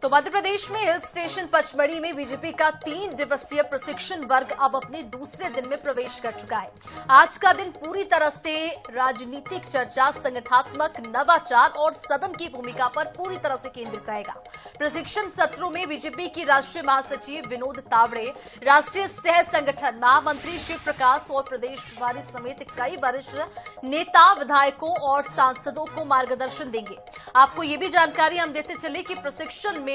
तो मध्य प्रदेश में hill station Pachmarhi में बीजेपी का 3 दिवसीय प्रशिक्षण वर्ग अब अपने दूसरे दिन में प्रवेश कर चुका है। आज का दिन पूरी तरह से राजनीतिक चर्चा, संगठनात्मक नवाचार और सदन की भूमिका पर पूरी तरह से केंद्रित रहेगा। प्रशिक्षण सत्रों में बीजेपी की राष्ट्रीय महासचिव विनोद तावड़े, राष्ट्रीय सह संगठन महामंत्री शिव प्रकाश और प्रदेश प्रभारी समेत कई वरिष्ठ नेता, विधायकों और सांसदों को मार्गदर्शन देंगे। आपको ये भी जानकारी हम देते चले कि प्रशिक्षण में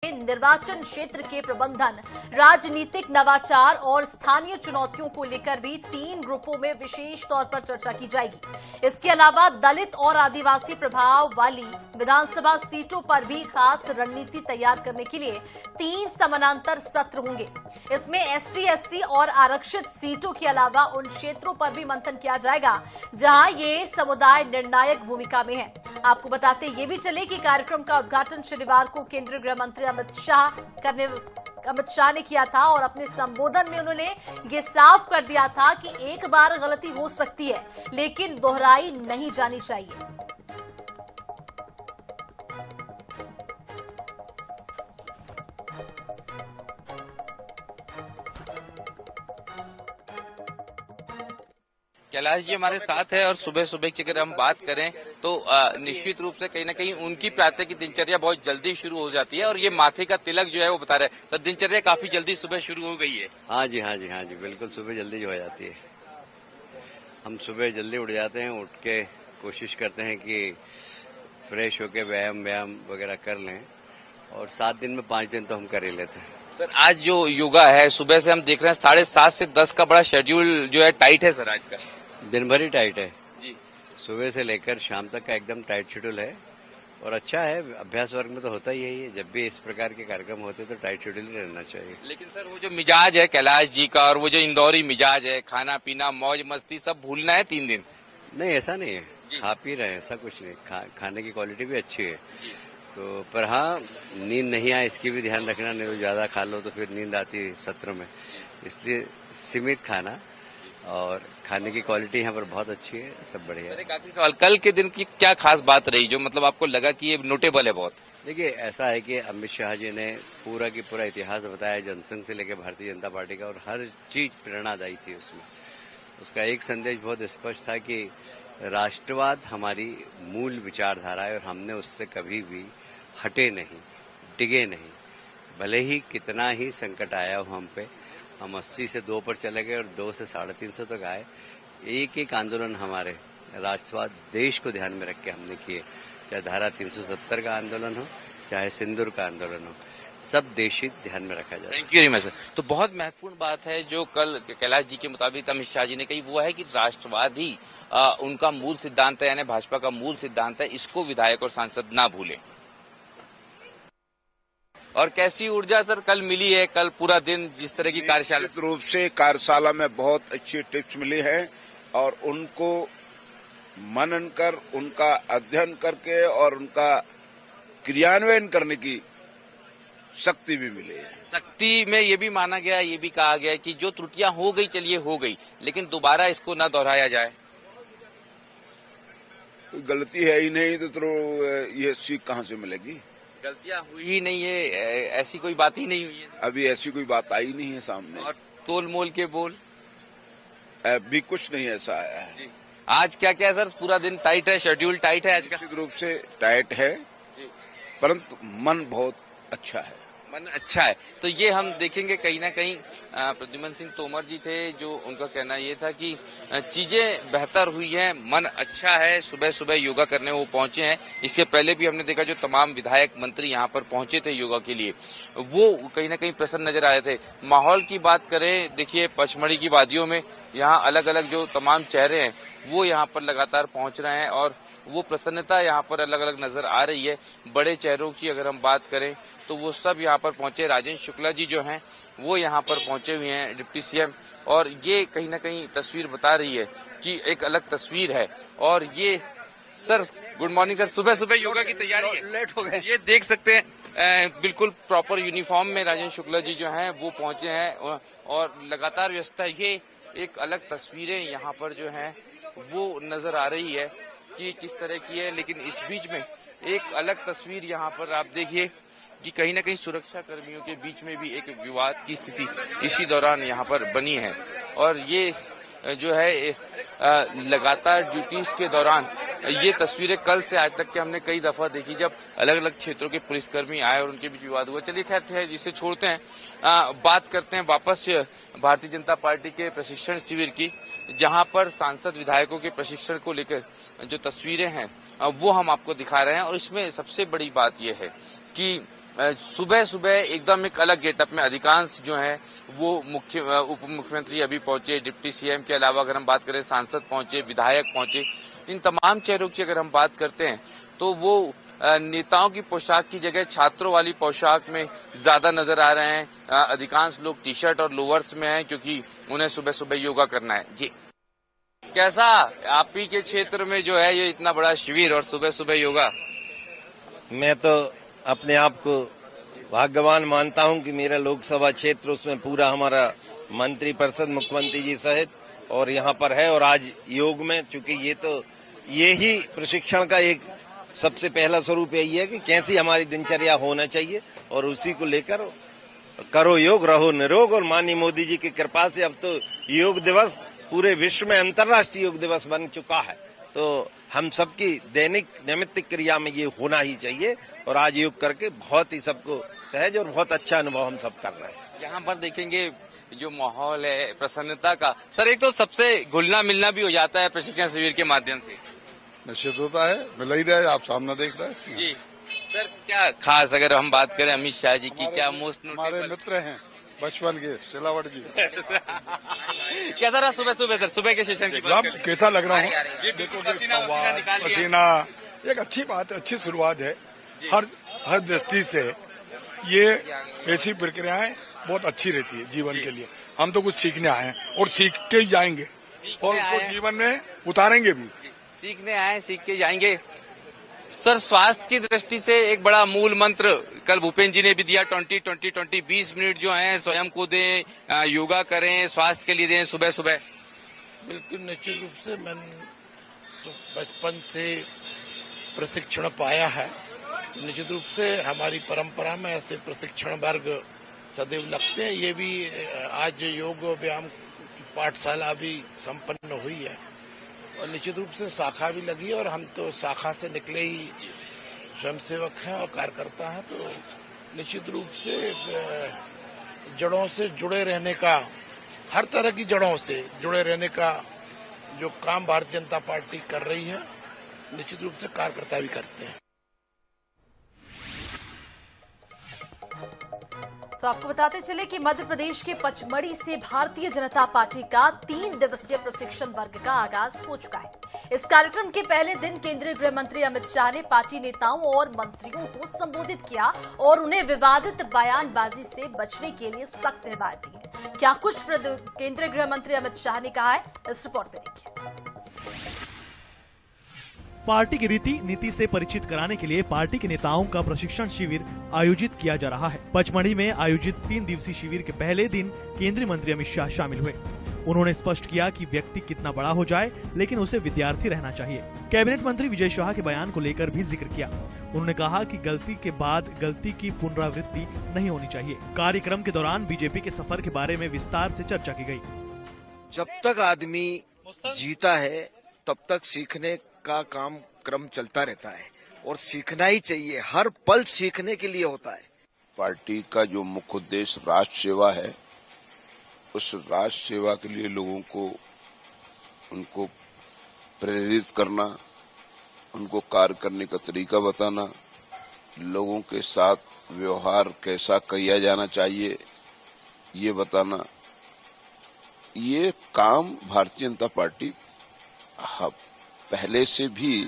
निर्वाचन क्षेत्र के प्रबंधन, राजनीतिक नवाचार और स्थानीय चुनौतियों को लेकर भी 3 ग्रुपों में विशेष तौर पर चर्चा की जाएगी। इसके अलावा दलित और आदिवासी प्रभाव वाली विधानसभा सीटों पर भी खास रणनीति तैयार करने के लिए 3 समानांतर सत्र होंगे। इसमें एसटी, एससी और आरक्षित सीटों के अलावा उन क्षेत्रों पर भी मंथन किया जाएगा जहां ये समुदाय निर्णायक भूमिका में है। आपको बताते ये भी चले कि कार्यक्रम का उद्घाटन शनिवार को केंद्रीय गृह मंत्री अमित शाह ने किया था और अपने संबोधन में उन्होंने ये साफ कर दिया था कि एक बार गलती हो सकती है, लेकिन दोहराई नहीं जानी चाहिए। कैलाश जी हमारे साथ है और सुबह सुबह की अगर हम बात करें तो निश्चित रूप से कहीं ना कहीं उनकी प्रातः की दिनचर्या बहुत जल्दी शुरू हो जाती है और ये माथे का तिलक जो है वो बता रहे हैं सर, दिनचर्या काफी जल्दी सुबह शुरू हो गई है। हाँ जी बिल्कुल सुबह जल्दी जो हो जाती है। हम सुबह जल्दी उठ जाते हैं, उठ के कोशिश करते हैं कि फ्रेश होके व्यायाम वगैरह कर लें और 7 दिन में 5 दिन तो हम कर ही लेते हैं। सर आज जो योगा है सुबह से हम देख रहे हैं 7:30 से 10 का बड़ा शेड्यूल जो है टाइट है सर आज का। दिन भर ही टाइट है जी, सुबह से लेकर शाम तक का एकदम टाइट शेड्यूल है और अच्छा है। अभ्यास वर्ग में तो होता ही है, जब भी इस प्रकार के कार्यक्रम होते हैं तो टाइट शेड्यूल ही रहना चाहिए। लेकिन सर वो जो मिजाज है कैलाश जी का और वो जो इंदौरी मिजाज है, खाना पीना मौज मस्ती सब भूलना है 3 दिन? नहीं ऐसा नहीं है, खा पी रहे हैं, ऐसा कुछ नहीं। खाने की क्वालिटी भी अच्छी है तो, पर हाँ नींद नहीं आए इसकी भी ध्यान रखना, नहीं तो ज्यादा खा लो तो फिर नींद आती है सत्र में, इसलिए सीमित खाना और खाने की क्वालिटी यहाँ पर बहुत अच्छी है, सब बढ़िया। सर एक आखिरी सवाल, कल के दिन की क्या खास बात रही जो मतलब आपको लगा कि ये नोटेबल है बहुत? देखिए ऐसा है कि अमित शाह जी ने पूरा की पूरा इतिहास बताया जनसंघ से लेकर भारतीय जनता पार्टी का और हर चीज प्रेरणादायी थी उसमें। उसका एक संदेश बहुत स्पष्ट था कि राष्ट्रवाद हमारी मूल विचारधारा है और हमने उससे कभी भी हटे नहीं, डिगे नहीं। भले ही कितना ही संकट आया हो हम पे, हम 80 से 2 पर चले गए और 2 से 350 तक आए। एक एक आंदोलन हमारे राष्ट्रवाद देश को ध्यान में रख के हमने किए, चाहे धारा 370 का आंदोलन हो, चाहे सिंदूर का आंदोलन हो, सब देश हित ध्यान में रखा जाए। Thank you very much sir. तो बहुत महत्वपूर्ण बात है जो कल कैलाश जी के मुताबिक अमित शाह जी ने कही, वो है कि राष्ट्रवाद ही उनका मूल सिद्धांत है, यानी भाजपा का मूल सिद्धांत है, इसको विधायक और सांसद ना भूलें। और कैसी ऊर्जा सर कल मिली है, कल पूरा दिन जिस तरह की कार्यशाला? निश्चित रूप से कार्यशाला में बहुत अच्छी टिप्स मिली है और उनको मनन कर, उनका अध्ययन करके और उनका क्रियान्वयन करने की शक्ति भी मिली है। शक्ति में ये भी माना गया, ये भी कहा गया कि जो त्रुटियां हो गई चलिए हो गई, लेकिन दोबारा इसको न दोहराया जाए। कोई गलती है ही नहीं तो ये सीख कहाँ से मिलेगी? गलतियां हुई ही नहीं है, ऐसी कोई बात ही नहीं हुई है। अभी ऐसी कोई बात आई नहीं है सामने। और तोल मोल के बोल अभी कुछ नहीं ऐसा आया है। आज क्या क्या है सर, पूरा दिन टाइट है, शेड्यूल टाइट है आज का? निश्चित रूप से टाइट है, परंतु मन बहुत अच्छा है। मन अच्छा है तो ये हम देखेंगे कहीं ना कहीं। प्रद्युमन सिंह तोमर जी थे जो उनका कहना ये था कि चीजें बेहतर हुई हैं, मन अच्छा है, सुबह सुबह योगा करने वो पहुंचे हैं। इससे पहले भी हमने देखा जो तमाम विधायक मंत्री यहाँ पर पहुंचे थे योगा के लिए, वो कहीं ना कहीं प्रसन्न नजर आए थे। माहौल की बात करें, देखिए पचमढ़ी की वादियों में यहाँ अलग अलग जो तमाम चेहरे हैं वो यहाँ पर लगातार पहुंच रहे हैं और वो प्रसन्नता यहाँ पर अलग अलग नजर आ रही है। बड़े चेहरों की अगर हम बात करें तो वो सब यहाँ पर पहुंचे। राजेंद्र शुक्ला जी जो हैं वो यहाँ पर पहुंचे हुए हैं, डिप्टी सीएम, और ये कहीं ना कहीं तस्वीर बता रही है कि एक अलग तस्वीर है। और ये सर गुड मॉर्निंग सर, सुबह सुबह योगा की तैयारी है? लेट हो गए। ये देख सकते हैं बिल्कुल प्रॉपर यूनिफॉर्म में राजेंद्र शुक्ला जी जो हैं वो पहुंचे हैं और लगातार व्यस्तता। ये एक अलग तस्वीरें यहाँ पर जो हैं वो नजर आ रही है कि किस तरह की है। लेकिन इस बीच में एक अलग तस्वीर यहाँ पर आप देखिए कि कहीं ना कहीं सुरक्षा कर्मियों के बीच में भी एक विवाद की स्थिति इसी दौरान यहाँ पर बनी है। और ये जो है लगातार ड्यूटीज के दौरान ये तस्वीरें कल से आज तक के हमने कई दफा देखी, जब अलग अलग क्षेत्रों के पुलिसकर्मी आए और उनके बीच विवाद हुआ। चलिए खैर इसे छोड़ते हैं, बात करते हैं वापस भारतीय जनता पार्टी के प्रशिक्षण शिविर की, जहां पर सांसद विधायकों के प्रशिक्षण को लेकर जो तस्वीरें हैं वो हम आपको दिखा रहे हैं। और इसमें सबसे बड़ी बात यह है कि सुबह सुबह एकदम एक अलग गेटअप में अधिकांश जो है वो उप मुख्यमंत्री अभी पहुंचे, डिप्टी सीएम के अलावा अगर हम बात करें सांसद पहुंचे, विधायक पहुंचे। इन तमाम चेहरों की अगर हम बात करते हैं तो वो नेताओं की पोशाक की जगह छात्रों वाली पोशाक में ज्यादा नजर आ रहे हैं। अधिकांश लोग टी शर्ट और लोअर्स में हैं क्योंकि उन्हें सुबह सुबह योगा करना है। जी, कैसा आप ही के क्षेत्र में जो है ये इतना बड़ा शिविर और सुबह सुबह योगा? मैं तो अपने आप को भाग्यवान मानता हूं कि मेरा लोकसभा क्षेत्र, उसमें पूरा हमारा मंत्री परिषद मुख्यमंत्री जी सहित और यहाँ पर है। और आज योग में, चूंकि ये ही प्रशिक्षण का एक सबसे पहला स्वरूप यही है कि कैसी हमारी दिनचर्या होना चाहिए और उसी को लेकर करो योग रहो निरोग। और माननीय मोदी जी की कृपा से अब तो योग दिवस पूरे विश्व में अंतर्राष्ट्रीय योग दिवस बन चुका है। तो हम सबकी दैनिक नैमित्तिक क्रिया में ये होना ही चाहिए। और आज योग करके बहुत ही सबको सहज और बहुत अच्छा अनुभव हम सब कर रहे हैं। यहाँ पर देखेंगे जो माहौल है प्रसन्नता का, सर एक तो सबसे घुलना मिलना भी हो जाता है प्रशिक्षण शिविर के माध्यम से। निश्चित होता है, मिल ही रहा है, आप सामने देख रहे हैं। जी सर, क्या खास अगर हम बात करें अमित शाह जी की, क्या मोस्ट हमारे मित्र हैं बचपन के, सिलावट जी। कैसा रहा सुबह सुबह सर, सुबह के सेशन की बात करें? कैसा लग रहा हूँ? देखो पसीना एक अच्छी बात है, अच्छी शुरुआत है। हर दृष्टि से ये ऐसी प्रक्रियाएं बहुत अच्छी रहती है जीवन के लिए। हम तो कुछ सीखने आए हैं और सीख के ही जाएंगे और उनको जीवन में उतारेंगे भी। सीखने आए, सीख के जाएंगे। सर, स्वास्थ्य की दृष्टि से एक बड़ा मूल मंत्र कल भूपेन्द्र जी ने भी दिया, 20-20-20 20 मिनट जो हैं स्वयं को दें, योगा करें, स्वास्थ्य के लिए दें सुबह सुबह। बिल्कुल निश्चित रूप से मैंने तो बचपन से प्रशिक्षण पाया है। निश्चित रूप से हमारी परंपरा में ऐसे प्रशिक्षण वर्ग सदैव लगते हैं। ये भी आज योग व्यायाम की पाठशाला भी संपन्न हुई है और निश्चित रूप से शाखा भी लगी है। और हम तो शाखा से निकले ही स्वयंसेवक हैं और कार्यकर्ता हैं, तो निश्चित रूप से जड़ों से जुड़े रहने का, हर तरह की जड़ों से जुड़े रहने का जो काम भारतीय जनता पार्टी कर रही है, निश्चित रूप से कार्यकर्ता भी करते हैं। तो आपको बताते चले कि मध्य प्रदेश के पचमढ़ी से भारतीय जनता पार्टी का 3 दिवसीय प्रशिक्षण वर्ग का आगाज हो चुका है। इस कार्यक्रम के पहले दिन केंद्रीय गृह मंत्री अमित शाह ने पार्टी नेताओं और मंत्रियों को संबोधित किया और उन्हें विवादित बयानबाजी से बचने के लिए सख्त हिदायत दी है। क्या कुछ केंद्रीय गृह मंत्री अमित शाह ने कहा है, इस रिपोर्ट में देखिए। पार्टी की रीति नीति से परिचित कराने के लिए पार्टी के नेताओं का प्रशिक्षण शिविर आयोजित किया जा रहा है। पचमढ़ी में आयोजित 3 दिवसीय शिविर के पहले दिन केंद्रीय मंत्री अमित शाह शामिल हुए। उन्होंने स्पष्ट किया कि व्यक्ति कितना बड़ा हो जाए लेकिन उसे विद्यार्थी रहना चाहिए। कैबिनेट मंत्री विजय शाह के बयान को लेकर भी जिक्र किया। उन्होंने कहा कि गलती के बाद गलती की पुनरावृत्ति नहीं होनी चाहिए। कार्यक्रम के दौरान बीजेपी के सफर के बारे में विस्तार से चर्चा की गयी। जब तक आदमी जीता है तब तक सीखने का काम क्रम चलता रहता है और सीखना ही चाहिए, हर पल सीखने के लिए होता है। पार्टी का जो मुख्य उद्देश्य राष्ट्र सेवा है, उस राष्ट्र सेवा के लिए लोगों को उनको प्रेरित करना, उनको कार्य करने का तरीका बताना, लोगों के साथ व्यवहार कैसा किया जाना चाहिए ये बताना, ये काम भारतीय जनता पार्टी पहले से भी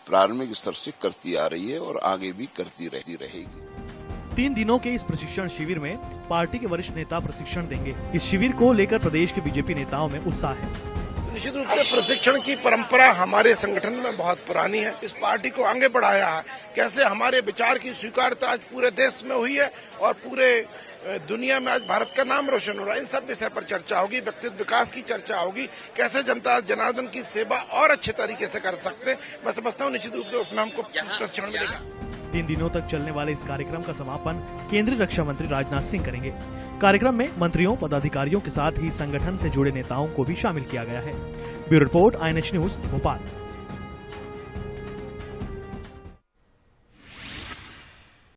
प्रारंभिक स्तर से करती आ रही है और आगे भी करती रहेगी। 3 दिनों के इस प्रशिक्षण शिविर में पार्टी के वरिष्ठ नेता प्रशिक्षण देंगे। इस शिविर को लेकर प्रदेश के बीजेपी नेताओं में उत्साह है। निश्चित रूप से प्रशिक्षण की परंपरा हमारे संगठन में बहुत पुरानी है। इस पार्टी को आगे बढ़ाया है, कैसे हमारे विचार की स्वीकारता आज पूरे देश में हुई है और पूरे दुनिया में आज भारत का नाम रोशन हो रहा है। इन सब विषय पर चर्चा होगी, व्यक्तित्व विकास की चर्चा होगी, कैसे जनता जनार्दन की सेवा और अच्छे तरीके से कर सकते हैं। मैं समझता हूँ निश्चित रूप से उसमें हमको प्रशिक्षण मिलेगा। 3 दिनों तक चलने वाले इस कार्यक्रम का समापन केंद्रीय रक्षा मंत्री राजनाथ सिंह करेंगे। कार्यक्रम में मंत्रियों, पदाधिकारियों के साथ ही संगठन से जुड़े नेताओं को भी शामिल किया गया है। Bureau report, INH news, Bhopal.